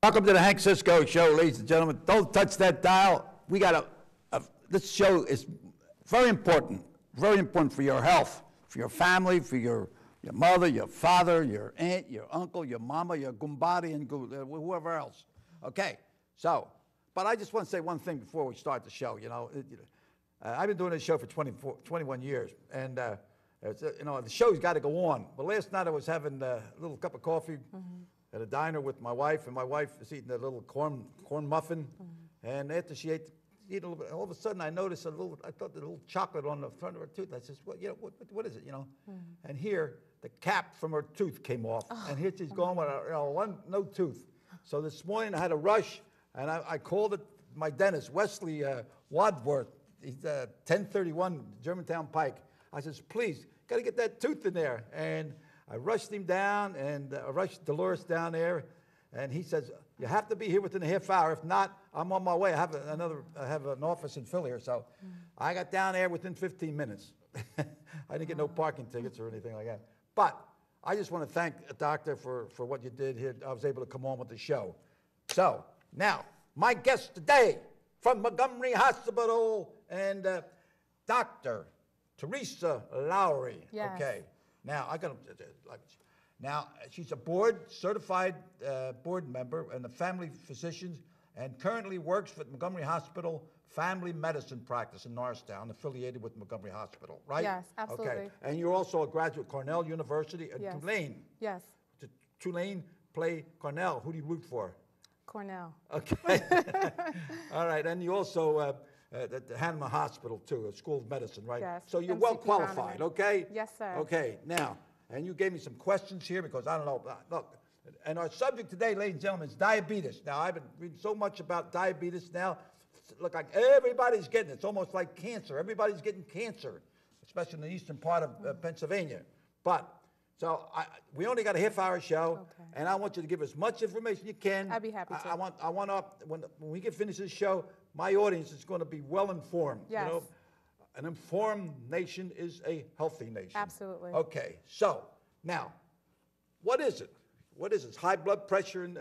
Welcome to the Hank Cisco Show, ladies and gentlemen. Don't touch that dial. We got this show is very important for your health, for your family, for your mother, your father, your aunt, your uncle, your mama, your gumbari, and whoever else. Okay, so, but I just want to say one thing before we start the show. I've been doing this show for 21 years, and the show's got to go on. But last night I was having a little cup of coffee at a diner with my wife, and my wife was eating a little corn muffin, and after she ate a little bit, all of a sudden I noticed I thought the little chocolate on the front of her tooth. I said, well, what is it, And here, the cap from her tooth came off, and here she's going with no tooth. So this morning I had a rush, and I called my dentist, Wesley Wadworth. He's 1031 Germantown Pike. I says, please, got to get that tooth in there. And I rushed him down, and I rushed Dolores down there, and he says, you have to be here within a half hour. If not, I'm on my way. I have an office in Philly, so I got down there within 15 minutes. I didn't get no parking tickets or anything like that. But I just want to thank a doctor for what you did here. I was able to come on with the show. So now, my guest today from Montgomery Hospital, and Dr. Teresa Lowry. Yes. Okay. Now now she's a certified board member and a family physician, and currently works for Montgomery Hospital Family Medicine Practice in Norristown, affiliated with Montgomery Hospital, right? Yes, absolutely. Okay. And you're also a graduate of Cornell University in Tulane. Yes. Tulane play Cornell. Who do you root for? Cornell. Okay. All right. And you also at the Hanma Hospital, too, a School of Medicine, right? Yes. So you're MCP well qualified, okay? Yes, sir. Okay. Now, and you gave me some questions here because I don't know. Look, and our subject today, ladies and gentlemen, is diabetes. Now, I've been reading so much about diabetes now. Look, like everybody's getting it. It's almost like cancer. Everybody's getting cancer, especially in the eastern part of Pennsylvania. But so we only got a half-hour show, and I want you to give as much information you can. I'd be happy to. I want when we get finished this show, my audience is going to be well informed. Yes. An informed nation is a healthy nation. Absolutely. Okay. So now, what is it? What is it? High blood pressure and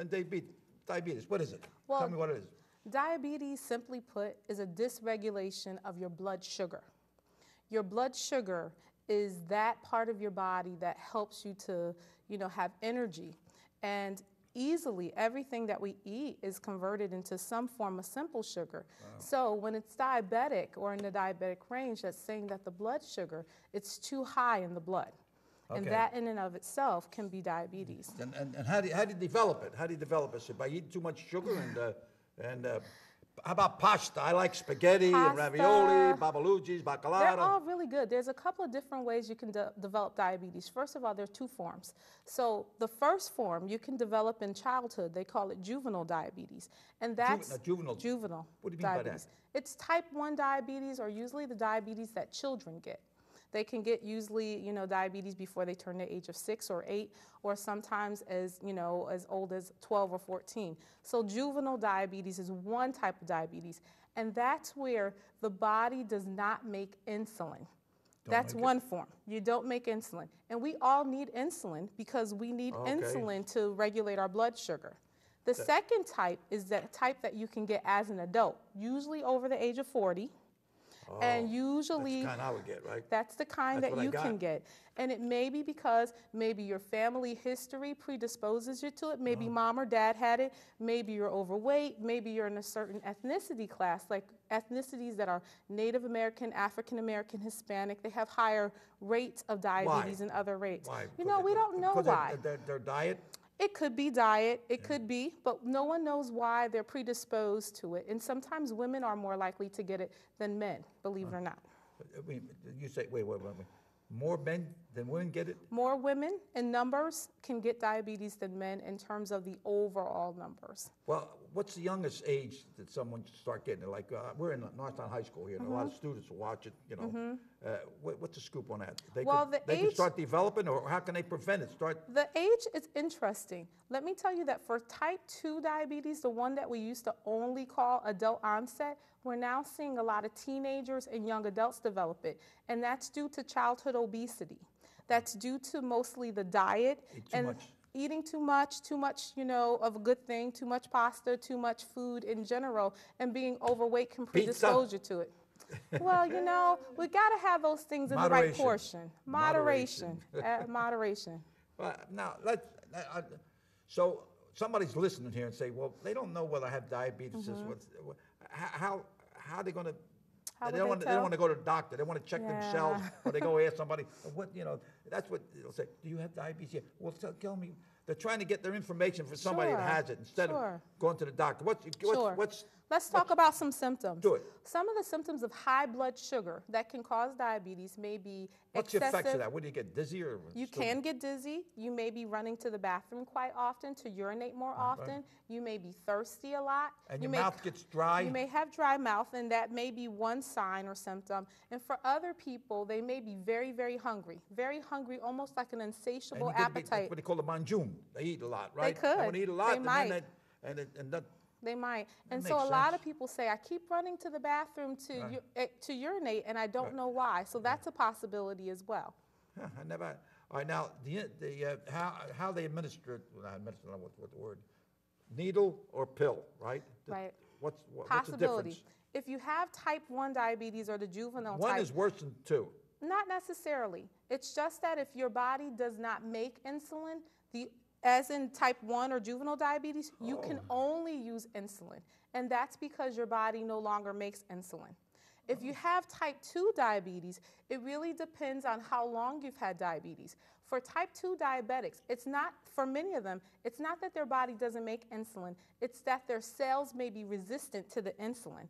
diabetes. What is it? Well, tell me what it is. Diabetes, simply put, is a dysregulation of your blood sugar. Your blood sugar is that part of your body that helps you to, have energy. And easily, everything that we eat is converted into some form of simple sugar. Wow. So when it's diabetic or in the diabetic range, that's saying that the blood sugar, it's too high in the blood. Okay. And that in and of itself can be diabetes. And how do you develop it? How do you develop it? So by eating too much sugar and how about pasta? I like spaghetti and ravioli, babalugis, bacalao. They're all really good. There's a couple of different ways you can develop diabetes. First of all, there are two forms. So the first form you can develop in childhood. They call it juvenile diabetes. And that's juvenile. What do you mean diabetes. By that? It's type 1 diabetes, or usually the diabetes that children get. They can get usually, diabetes before they turn the age of 6 or 8, or sometimes as old as 12 or 14. So juvenile diabetes is one type of diabetes, and that's where the body does not make insulin. That's one form. You don't make insulin. And we all need insulin because we need insulin to regulate our blood sugar. The second type is that type that you can get as an adult, usually over the age of 40. And usually, that's the kind I would get, right? That's the kind that you can get. And it may be because maybe your family history predisposes you to it. Maybe mom or dad had it. Maybe you're overweight. Maybe you're in a certain ethnicity class, like ethnicities that are Native American, African American, Hispanic. They have higher rates of diabetes and other rates. Why? We don't know why. Their diet? It could be diet, it could be, but no one knows why they're predisposed to it. And sometimes women are more likely to get it than men, believe it or not. You say, wait. More men than women get it? More women in numbers can get diabetes than men in terms of the overall numbers. Well, what's the youngest age that someone should start getting it? Like, we're in Norristown High School here, and a lot of students will watch it, What's the scoop on that? They can start developing, or how can they prevent it? The age is interesting. Let me tell you that for type 2 diabetes, the one that we used to only call adult onset, we're now seeing a lot of teenagers and young adults develop it. And that's due to childhood obesity. That's due to mostly the diet. Eat too much. eating too much, you know, of a good thing, too much pasta, too much food in general, and being overweight can predispose you to it. Well, you know, we got to have those things in the right Moderation. portion. Moderation. Moderation. Well, now, so somebody's listening here and say, well, they don't know whether I have diabetes. How are they going to? How They would don't want to go to the doctor. They want to check Yeah. themselves, or they go ask somebody. What, you know? That's what they'll say. Do you have diabetes? Yeah. Well, tell me. They're trying to get their information from somebody that Sure. has it instead of Sure. going to the doctor. Sure. What's Let's talk about some symptoms. Do it. Some of the symptoms of high blood sugar that can cause diabetes may be What's the excessive. effects of that? What do you get, dizzy or? You still- can get dizzy. You may be running to the bathroom quite often, to urinate more often. You may be thirsty a lot. And You your may mouth gets dry? You may have dry mouth, and that may be one sign or symptom. And for other people, they may be very, very hungry, almost like an And insatiable you get appetite. that's what they call a manjum. They eat a lot, right? could. They want to eat a lot. They and might. Then and that, They might. And That so a makes lot sense. of people say, I keep running to the bathroom to urinate, and I don't Right. know why. So that's a possibility as well. huh, I never. All right, now how they administer it? Well, I don't know what the word. Needle or pill, right? Right. What's the Possibility. difference? If you have type 1 diabetes or the juvenile One type, is worse than two. not necessarily. It's just that if your body does not make insulin, as in type 1 or juvenile diabetes, you can only use insulin. And that's because your body no longer makes insulin. If you have type 2 diabetes, it really depends on how long you've had diabetes. For type 2 diabetics, it's not, for many of them, it's not that their body doesn't make insulin, it's that their cells may be resistant to the insulin.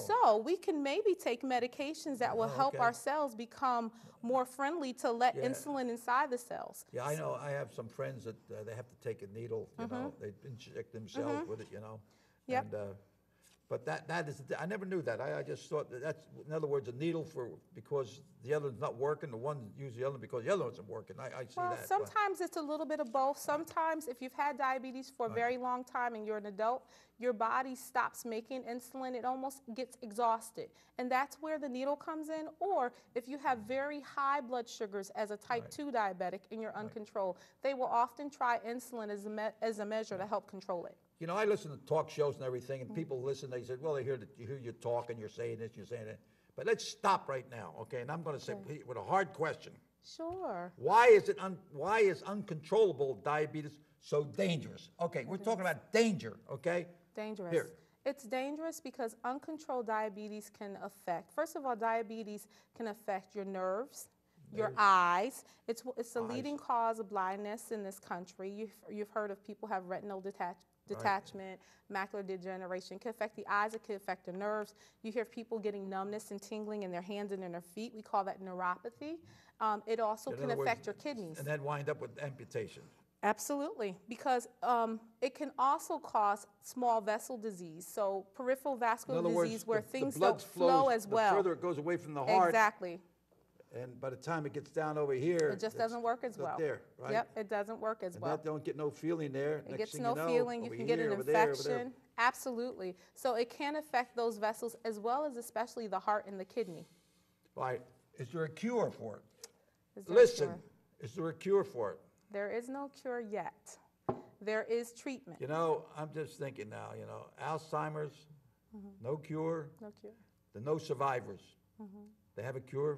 So we can maybe take medications that will help okay. our cells become more friendly to let Yeah. insulin inside the cells. Yeah, I know. I have some friends that they have to take a needle. You know, they inject themselves with it. You know. Yep. And, but that is, I never knew that. I just thought that's, in other words, a needle because the other one's not working. The one use the other one because the other one's not working. I see Well, that. but- sometimes it's a little bit of both. Sometimes if you've had diabetes for a very long time and you're an adult, your body stops making insulin. It almost gets exhausted. And that's where the needle comes in. Or if you have very high blood sugars as a type 2 diabetic and you're uncontrolled, they will often try insulin as a measure to help control it. You know, I listen to talk shows and everything, and people listen. They say, "Well, they hear you talk, and you're saying this, you're saying that." But let's stop right now, okay? And I'm going to say with a hard question: Sure. why is uncontrollable diabetes so dangerous? Okay, we're talking about danger, okay? Dangerous. Here. It's dangerous because uncontrolled diabetes can affect, first of all, diabetes can affect your nerves, your eyes. It's the leading cause of blindness in this country. You've heard of people have retinal detachment, macular degeneration. It can affect the eyes, it can affect the nerves. You hear people getting numbness and tingling in their hands and in their feet. We call that neuropathy. It also In can other affect words, your kidneys. And then wind up with amputation. Absolutely, because it can also cause small vessel disease, so peripheral In vascular other disease words, where the things blood don't flow flows, as well. the further it goes away from the heart, Exactly. and by the time it gets down over here, It just doesn't work as not well. there, right? Yep, it doesn't work as And well. that don't get no feeling there. It Next gets thing no you know, feeling. You over can get here, an over there, over infection. there. Absolutely. So it can affect those vessels as well as especially the heart and the kidney. Right. Is there a cure for it? Is there a Listen, cure? is there a cure for it? There is no cure yet. There is treatment. You know, I'm just thinking now, you know, Alzheimer's, no cure, No cure. the no survivors. They have a cure,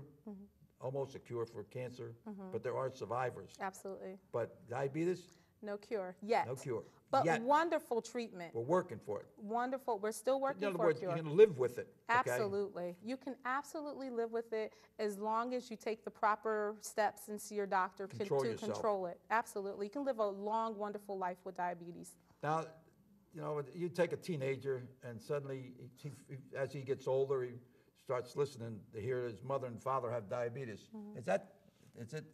almost a cure for cancer, but there are survivors. Absolutely. But diabetes, No cure yet. no cure. But Yet. wonderful treatment. We're working for it. Wonderful. We're still working In other for a words, cure. you're going to live with it. Okay? Absolutely. You can absolutely live with it as long as you take the proper steps and see your doctor to yourself. control it. Absolutely. You can live a long, wonderful life with diabetes. Now, you know, you take a teenager and suddenly, as he gets older, he starts listening to hear his mother and father have diabetes. Did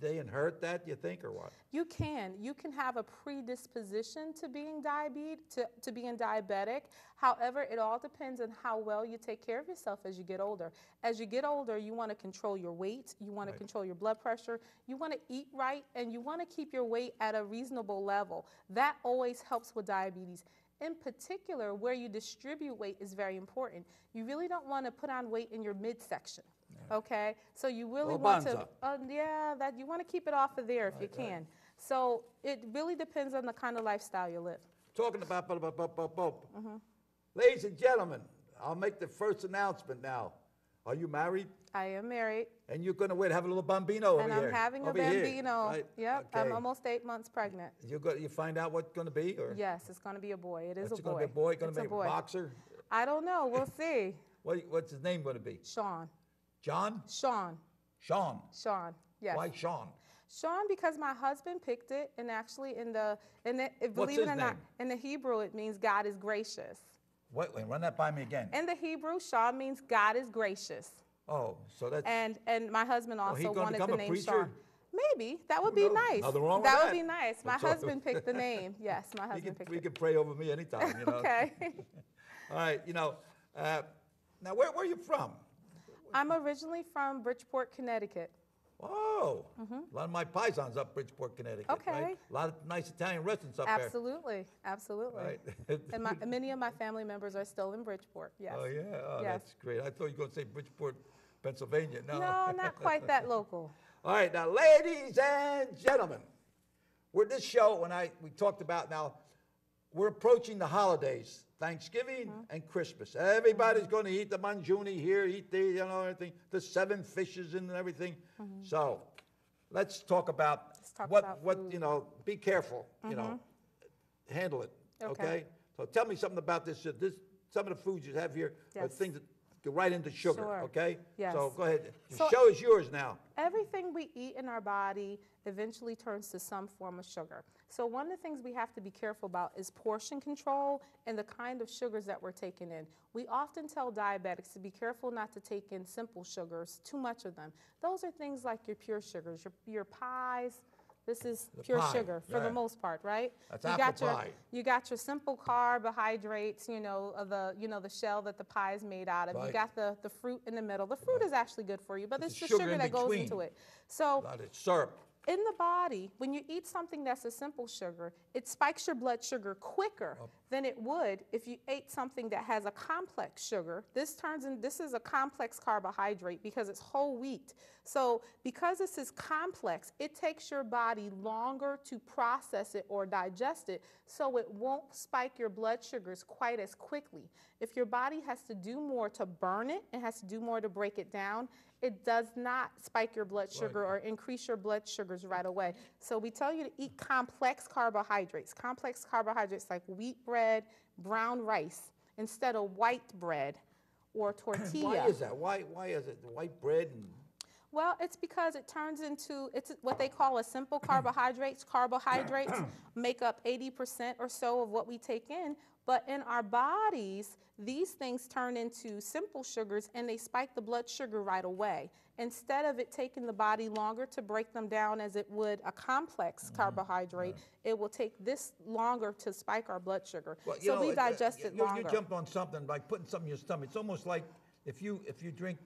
they inherit that, you think, or what? You can have a predisposition to being to being diabetic. However, it all depends on how well you take care of yourself as you get older. As you get older, you want to control your weight, you want to control your blood pressure, you want to eat right, and you want to keep your weight at a reasonable level. That always helps with diabetes. In particular, where you distribute weight is very important. You really don't want to put on weight in your midsection. Okay, so you really want to, you want to keep it off of there if you can. So it really depends on the kind of lifestyle you live. Talking about, ladies and gentlemen, I'll make the first announcement now. Are you married? I am married. And you're going to have a little bambino over And here. I'm having a over here, bambino. right? Yep, Okay. I'm almost 8 months pregnant. You find out what's going to be? Or? Yes, it's going to be a boy. It is It's a going boy. to be a boy? Going It's to be a boy. boxer? I don't know. We'll see. What's his name going to be? Sean. John? Sean. Sean. Sean. Yes. Why Sean? Sean, because my husband picked it, and actually What's believe his it or not, name? in the Hebrew it means God is gracious. Wait, run that by me again. In the Hebrew, Sean means God is gracious. Oh, so that's... And my husband he also gonna wanted become the a name preacher? Sean. Maybe. That would Who be knows? nice. Nothing wrong with That would that. be nice. My That's all. husband picked the name. Yes, my husband picked We it. can pray over me anytime, you know. Okay. All right, now where are you from? I'm originally from Bridgeport, Connecticut. Oh, a lot of my paisans up Bridgeport, Connecticut. Okay. Right? A lot of nice Italian restaurants up Absolutely. Absolutely. there. Right? And many of my family members are still in Bridgeport. Yes. Oh, yeah. Oh, Yes. that's great. I thought you were going to say Bridgeport, Pennsylvania. No. No, not quite that local. All right, now, ladies and gentlemen, we're this show, we talked about now, we're approaching the holidays, Thanksgiving and Christmas. Everybody's going to eat the mangione here, eat the, everything, the 7 fishes and everything. So let's talk about what food. Be careful, handle it, okay? So tell me something about this. Some of the foods you have here are Yes. things that go right into sugar, Sure. okay? Yes. So go ahead. The So- show is yours now. Everything we eat in our body eventually turns to some form of sugar. So one of the things we have to be careful about is portion control and the kind of sugars that we're taking in. We often tell diabetics to be careful not to take in simple sugars, too much of them. Those are things like your pure sugars, your pies. This is pure pie, sugar for yeah. the most part, right? That's you apple got your, pie. You got your simple carbohydrates, the shell that the pie is made out of. Right. You got the fruit in the middle. The fruit is actually good for you, but It's it's the the sugar sugar in that goes between. into it. So A lot of syrup. in the body, when you eat something that's a simple sugar, it spikes your blood sugar quicker than it would if you ate something that has a complex sugar. This is a complex carbohydrate because it's whole wheat. So because this is complex, it takes your body longer to process it or digest it, so it won't spike your blood sugars quite as quickly. If your body has to do more to burn it, it has to do more to break it down, it does not spike your blood sugar or increase your blood sugars right away. So we tell you to eat complex carbohydrates like wheat bread, brown rice, instead of white bread or tortilla. Why is that? Why is it the white bread and... Well, it's because it's what they call a simple carbohydrates. Carbohydrates make up 80% or so of what we take in, but in our bodies, these things turn into simple sugars and they spike the blood sugar right away. Instead of it taking the body longer to break them down as it would a complex carbohydrate, it will take this longer to spike our blood sugar. Well, so we digest it longer. You jump on something like putting something in your stomach. It's almost like if you drink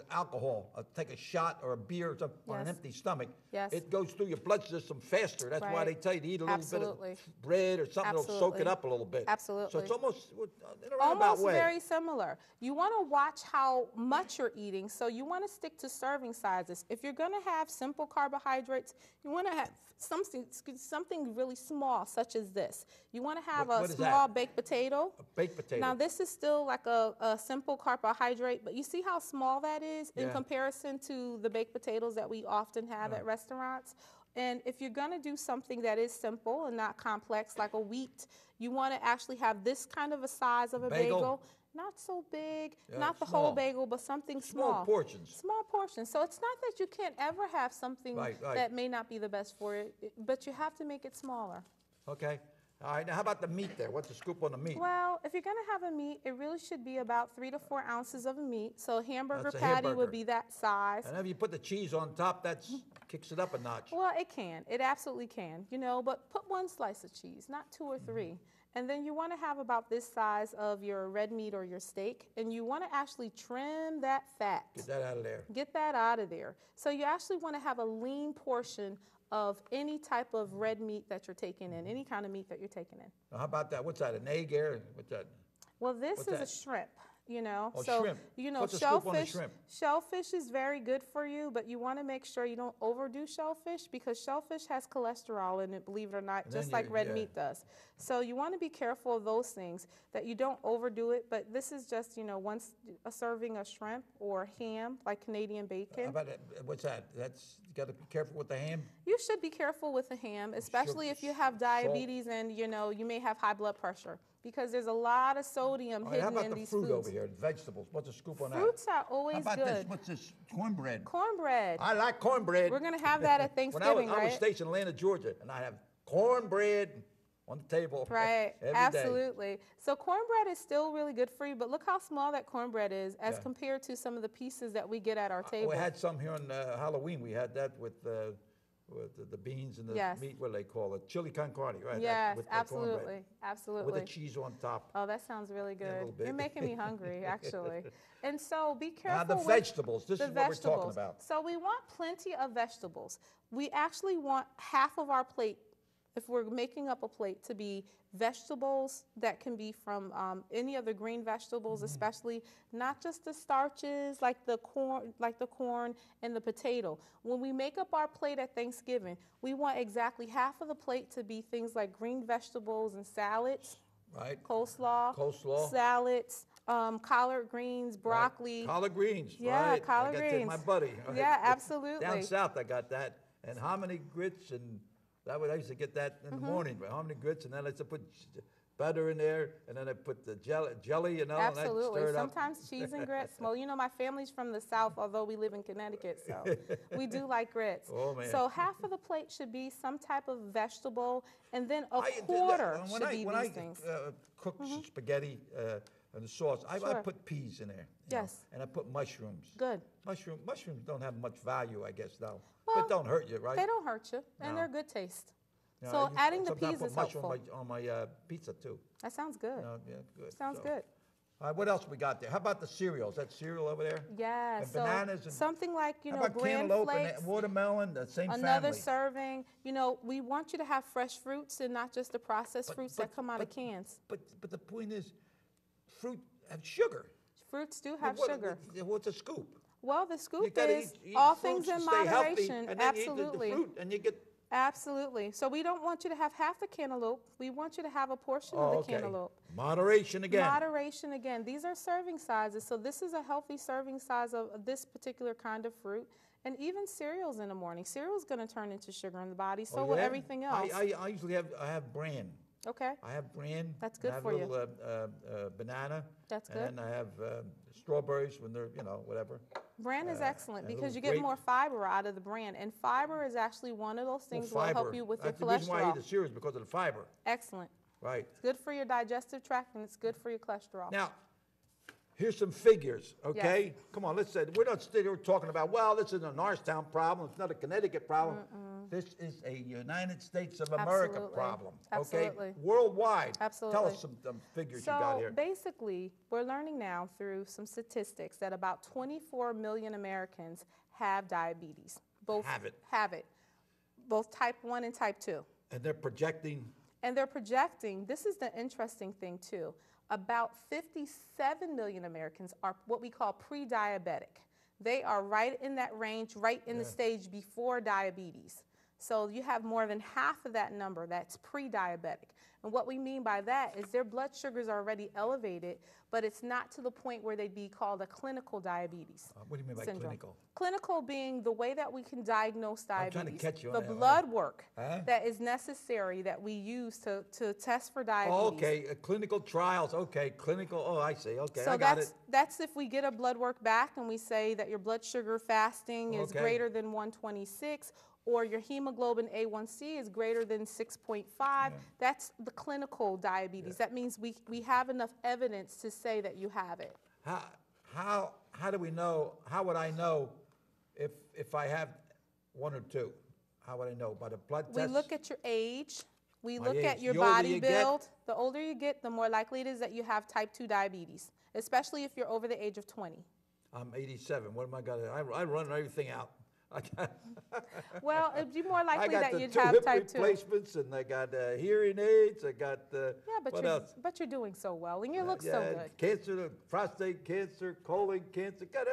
alcohol, take a shot or a beer or something on an empty stomach, it goes through your blood system faster. That's why they tell you to eat a little bit of bread or something that'll soak it up a little bit. Absolutely. So it's almost in a roundabout way. Very similar. You want to watch how much you're eating, so you want to stick to serving sizes. If you're going to have simple carbohydrates, you want to have something really small, such as this. You want to have a small baked potato. A baked potato. Now, this is still like a simple carbohydrate, but you see how small that is in comparison to the baked potatoes that we often have at restaurants? And if you're going to do something that is simple and not complex, like a wheat, you want to actually have this kind of a size of a bagel. Not so big, not the whole bagel, but something small. Small portions. Small portions. So it's not that you can't ever have something that may not be the best for it, but you have to make it smaller. Okay. All right. Now, how about the meat there? What's the scoop on the meat? Well, if you're going to have a meat, it really should be about 3 to 4 ounces of meat. So a hamburger patty would be that size. And if you put the cheese on top, that kicks it up a notch. Well, it can. It absolutely can, but put 1 slice of cheese, not 2 or 3. And then you want to have about this size of your red meat or your steak, and you want to actually trim that fat. Get that out of there. Get that out of there. So you actually want to have a lean portion of any type of red meat that you're taking in, any kind of meat that you're taking in. Now, how about that? What's that, an egg there? What's that? Well, this is a shrimp. you know. Oh, So, shrimp. you know, What's the scoop on the shrimp? shellfish is very good for you, but you want to make sure you don't overdo shellfish because shellfish has cholesterol in it, believe it or not, And just then like red meat does. So you want to be careful of those things, that you don't overdo it, but this is just, you know, once a serving of shrimp or ham, like Canadian bacon. How about that? What's that? That's, you got to be careful with the ham. You should be careful with the ham, especially if you have diabetes and, you know, you may have high blood pressure because there's a lot of sodium All right, how hidden about in the these fruit foods. over here, the vegetables? What's the scoop on that? Fruits are How always about this? good. What's this? Cornbread. Cornbread. I like cornbread. We're going to have that at When Thanksgiving, I was right? stationed in Atlanta, Georgia, and I have cornbread on the table Right, every day. absolutely. So cornbread is still really good for you, but look how small that cornbread is as Yeah. compared to some of the pieces that we get at our table. We had some here on Halloween. We had that with the beans and the Yes. meat. What do they call it? Chili con carne, right? That Yes, with the cornbread. absolutely, absolutely. With the cheese on top. Oh, that sounds really Yeah, a little good. bit. You're making me hungry, actually. And so be Now careful the with vegetables. This the is what we're vegetables. talking about. So we want plenty of vegetables. We actually want half of our plate, if we're making up a plate, to be vegetables that can be from any of the green vegetables, especially not just the starches like the corn and the potato. When we make up our plate at Thanksgiving, we want exactly half of the plate to be things like green vegetables and salads, Right? coleslaw, salads, collard greens, broccoli. Right. Collard greens, Yeah, right. collard I got that, greens. my buddy. Right? Yeah, absolutely. Down south, I got that. And hominy grits, and that I used to get that in the morning. But hominy grits, and then I used to put butter in there, and then I put the jelly, you know, Absolutely. and I'd stir it up. Sometimes cheese and grits. Well, you know, my family's from the South, although we live in Connecticut, so we do like grits. Oh, man. So half of the plate should be some type of vegetable, and then a quarter should be these things. Cook spaghetti and the sauce, I Sure. put peas in there. you Yes. know, and I put mushrooms. Good. Mushrooms don't have much value, I guess, though. Well, but don't hurt you, right? They don't hurt you, and No. they're good taste. You know, So I used- adding the sometimes peas I is put mushroom helpful. on my pizza, too. That sounds good. Yeah, good. Sounds So- good. All right, what else we got there? How about the cereals? That cereal over there? Yeah, And so bananas and something like, you how know, about Grand cantaloupe Flakes. and watermelon, the same Another family. serving. You know, we want you to have fresh fruits and not just the processed fruits that come out of cans. But the point is, fruit has sugar. Fruits do have What- sugar. What's a scoop? Well, the You scoop gotta is eat all fruits things in to stay healthy, moderation. and then you eat Absolutely. the fruit, and you get. Absolutely. So we don't want you to have half the cantaloupe. We want you to have a portion Oh, of the okay. cantaloupe. Moderation again. Moderation again. These are serving sizes. So this is a healthy serving size of this particular kind of fruit. And even cereals in the morning. Cereal's going to turn into sugar in the body. So Oh, will yeah? everything else. I usually have bran. Okay. I have bran. That's and good I have for a you. little banana. That's good. And then I have strawberries when they're, whatever. Bran is excellent and a because little you get grape. more fiber out of the bran. And fiber is actually one of those things that will help you with your That's the reason why I eat cholesterol. the cereals, because of the fiber. Excellent. Right. It's good for your digestive tract and it's good for your cholesterol. Now, here's some figures, okay? Yes. Come on, let's say, we're not sitting here talking about, well, this is a Norristown problem, it's not a Connecticut problem. This is a United States of America Absolutely. problem, okay? Absolutely. Worldwide. Absolutely. Tell us some figures you got So here. basically, we're learning now through some statistics that about 24 million Americans have diabetes. Both Have it. Both type 1 and type 2. And they're projecting, And they're projecting, this is the interesting thing too, about 57 million Americans are what we call pre-diabetic. They are right in that range, right in the stage before diabetes. So you have more than half of that number that's pre-diabetic. And what we mean by that is their blood sugars are already elevated, but it's not to the point where they'd be called a clinical diabetes what do you mean by syndrome. clinical? Clinical being the way that we can diagnose I'm diabetes. trying to catch you on the that. blood work Huh? that is necessary that we use to test for Oh, diabetes. okay, clinical trials, okay, oh, I see, okay, So I got it. that's if we get a blood work back and we say that your blood sugar fasting is Okay. greater than 126 or your hemoglobin A1C is greater than 6.5. That's the clinical diabetes. That means we have enough evidence to say that you have it. How do we know, how would I know if I have one or two? How would I know? By the blood We test? look at your age. We My look age. at your The older body you get- build. The older you get, the more likely it is that you have type 2 diabetes, especially if you're over the age of 20. I'm 87. What am I gonna? I run everything out. Well, it'd be more I likely got that the you'd 2 have hip type 2. replacements, and I got hearing aids. I got Yeah, what else? but you're doing so well, and you look so Yeah, good. cancer, prostate cancer, colon cancer. Got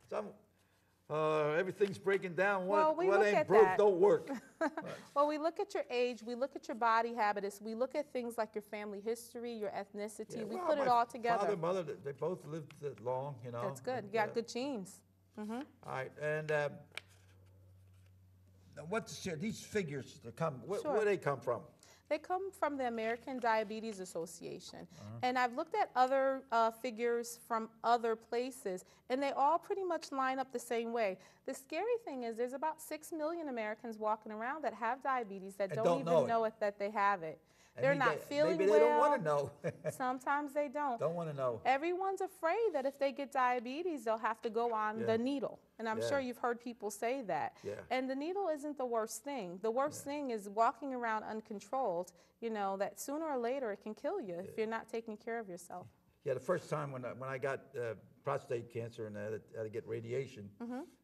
some. Everything's breaking down. Well, we What look ain't at broke that. don't work. Well, we look at your age, we look at your body habits, we look at things like your family history, your ethnicity. Yeah, We well, put it my all together. Father, mother, they both lived long. That's good. and, You got good genes. All right, and these figures that come? Sure. Where they come from? They come from the American Diabetes Association. And I've looked at other figures from other places, and they all pretty much line up the same way. The scary thing is there's about 6 million Americans walking around that have diabetes that And don't don't even know it. know it that they have it. And They're maybe not feeling maybe well. they don't want to know. Sometimes they don't. Don't want to know. Everyone's afraid that if they get diabetes, they'll have to go on Yeah. the needle. And I'm Yeah. sure you've heard people say that. Yeah. And the needle isn't the worst thing. The worst thing is walking around uncontrolled, that sooner or later it can kill you if you're not taking care of yourself. Yeah, the first time when I got prostate cancer and I had to get radiation,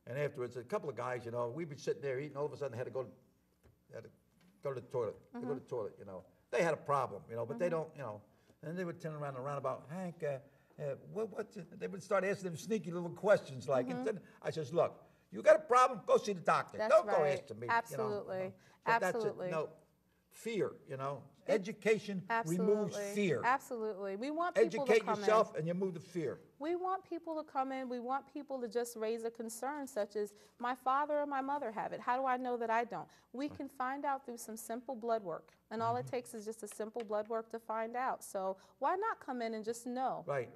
and afterwards a couple of guys, we'd be sitting there eating, all of a sudden had to go to the toilet. They go to the toilet, They had a problem, but they don't, And they would turn around and roundabout, Hank, they would start asking them sneaky little questions like, and then I says, look, you got a problem? Go see the doctor. That's Don't go right. ask me. Absolutely. But Absolutely. That's it. No, fear, Education removes fear. Absolutely. We want people to Educate come yourself in. and you move the fear. We want people to come in. We want people to just raise a concern such as, my father or my mother have it. How do I know that I don't? We can find out through some simple blood work. And all it takes is just a simple blood work to find out. So why not come in and just know? Right.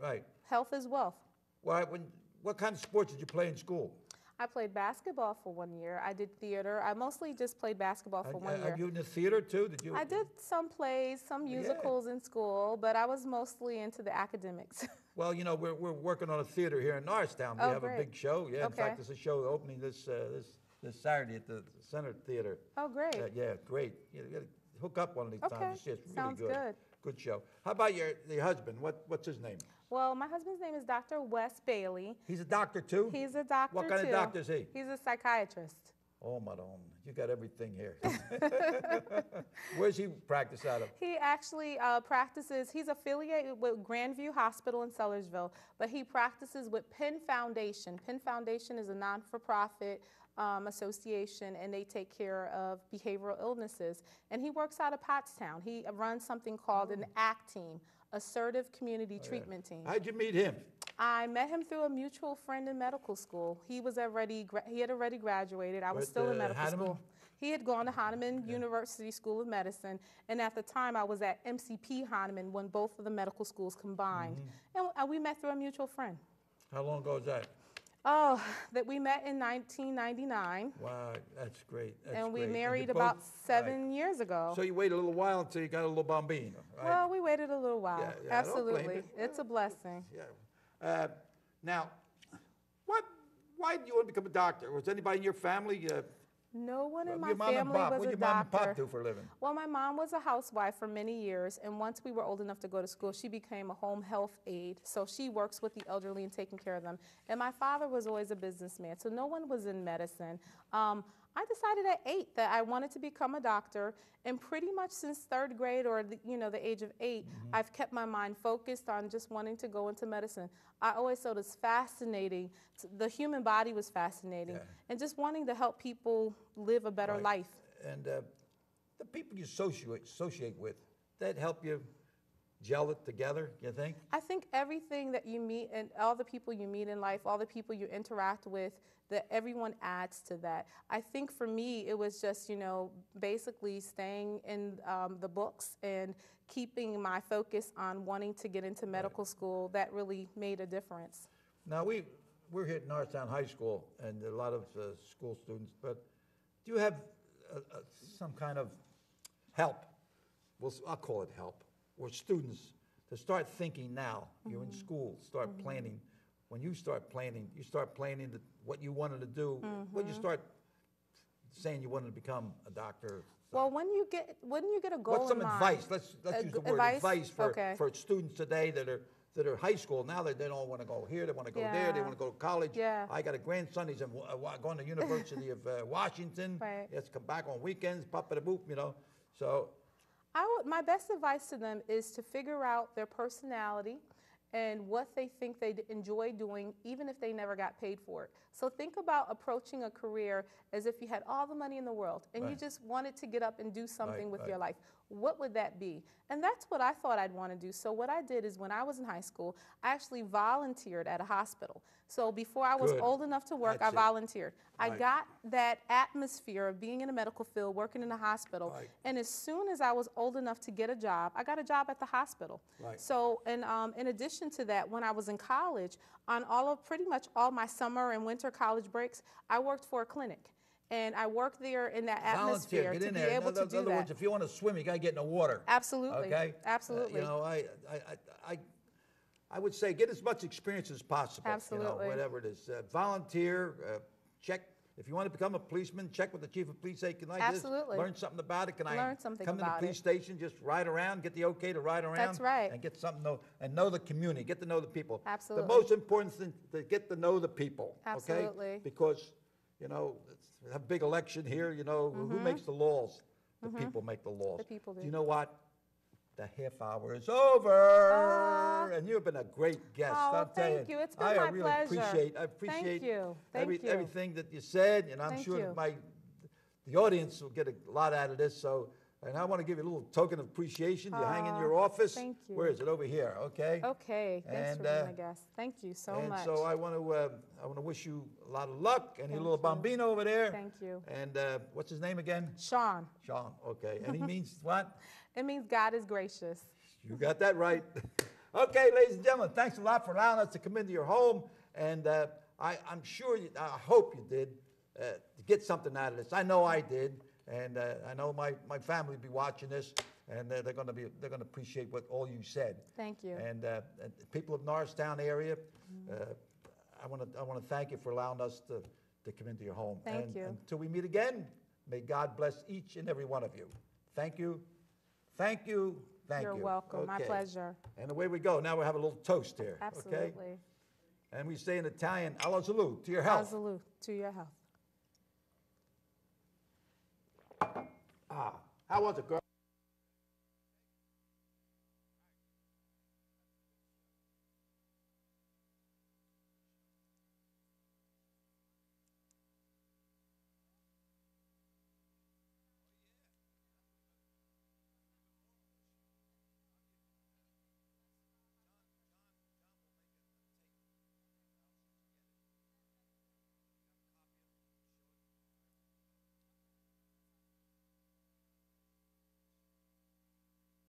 Health is wealth. What kind of sports did you play in school? I played basketball for 1 year. I did theater. I mostly just played basketball for 1 year. Are you in the theater too? I did some plays, some musicals in school, but I was mostly into the academics. Well, we're working on a theater here in Norristown. We Oh, have great. a big show. Yeah, in Okay. fact, there's a show opening this Saturday at the Center Theater. Oh, great. Yeah, great. You got to hook up one of these Okay. times. It's really Sounds good. Good show. How about your husband? What's his name? Well, my husband's name is Dr. Wes Bailey. He's a doctor too? He's a doctor, What kind too. of doctor is he? He's a psychiatrist. Oh, madam, you got everything here. Where's he practice out of? He actually practices, he's affiliated with Grandview Hospital in Sellersville, but he practices with Penn Foundation. Penn Foundation is a non-for-profit association, and they take care of behavioral illnesses. And he works out of Pottstown. He runs something called an ACT team, Assertive Community Treatment Team. How'd you meet him? I met him through a mutual friend in medical school. He had already graduated. I was still in medical Hahnemann? school. He had gone to Hahnemann University School of Medicine, and at the time I was at MCP Hahnemann when both of the medical schools combined. And we met through a mutual friend. How long ago was that? Oh, that we met in 1999, Wow, that's great. That's and we great. married you about both- 7 years ago. So you waited a little while until you got a little bambino, right? Well, we waited a little while. Yeah, I don't blame Absolutely. you. It's a blessing. Yeah. Now, why did you want to become a doctor? Was anybody in your family? No one in my Your mom and family pop. was What a did your mom and pop doctor. do for a living? Well, my mom was a housewife for many years, and once we were old enough to go to school, she became a home health aide. So she works with the elderly and taking care of them. And my father was always a businessman, so no one was in medicine. I decided at 8 that I wanted to become a doctor, and pretty much since 3rd grade or the age of 8, I've kept my mind focused on just wanting to go into medicine. I always thought it was fascinating. The human body was fascinating, and just wanting to help people live a better life. And the people you associate with, that help you gel it together, you think? I think everything that you meet and all the people you meet in life, all the people you interact with, that everyone adds to that. I think for me, it was just, basically staying in the books and keeping my focus on wanting to get into medical school. That really made a difference. Now, we're here at Norristown High School, and a lot of school students, but do you have some kind of help? Well, I'll call it help, or students to start thinking now. You're in school, start planning. When you start planning what you wanted to do. When you start saying you wanted to become a doctor. Well, when you get a goal What's some in mind, advice? Let's use the word advice for students today that are that are high school now, they don't want to go here, they want to go there, they Yeah. want to go to college. Yeah. I got a grandson, he's going to University of Washington. Right. He has to come back on weekends, pop-a-da-boop, you know. So, My best advice to them is to figure out their personality and what they think they enjoy doing, even if they never got paid for it. So think about approaching a career as if you had all the money in the world and you Right. just wanted to get up and do something with right. your life. What would that be? And that's what I thought I'd want to do. So what I did is when I was in high school, I actually volunteered at a hospital. So before I was Good. old enough to work, That's I it. volunteered. I Right. got that atmosphere of being in the medical field, working in a hospital. Right. And as soon as I was old enough to get a job, I got a job at the hospital. Right. So, and in addition to that, when I was in college, on pretty much all my summer and winter college breaks, I worked for a clinic. And I worked there in that atmosphere volunteer, get to in be there. able to In do other that. words, if you want to swim, you got to get in the water. Absolutely. Okay? Absolutely. You know, I would say get as much experience as possible. Absolutely. You know, whatever it is. Volunteer, check. If you want to become a policeman, check with the chief of police. Say, can I Absolutely. just learn something about it? Can I Learn something come to the about police it. station, just ride around, get the okay to ride around? That's right. And get something to know, and know the community, get to know the people. Absolutely. The most important thing to get to know the people. Absolutely. Okay? Because, you know, it's a big election here, you know, who makes the laws? The people make the laws. The people do. You know what? The half hour is over, and you've been a great guest. Oh, I'll tell thank you. It's been I my really pleasure. appreciate. I Thank appreciate you. Thank you. everything that you said, and I'm Thank sure you. that the audience will get a lot out of this. So, and I want to give you a little token of appreciation. You hang in your office. thank you. Where is it? Over here. Okay. Okay. Thanks And, for being a guest. Thank you so and much. so I want to wish you a lot of luck. And your little you. bambino over there. Thank you. And what's his name again? Sean, Sean. Okay. And he means what? it means God is gracious. You got that right. Okay, ladies and gentlemen, thanks a lot for allowing us to come into your home. And I'm sure, I hope you did to get something out of this. I know I did. And I know my family will be watching this, and they're going to appreciate what all you said. Thank you. And people of Norristown area, I want to thank you for allowing us to come into your home. Thank and you. Until we meet again, may God bless each and every one of you. Thank you. Thank you. Thank You're you. welcome. My Okay. pleasure. And away we go. Now we have a little toast here. Okay? Absolutely. And we say in Italian, alla salute, to your health. Salute to your health. How was it, girl?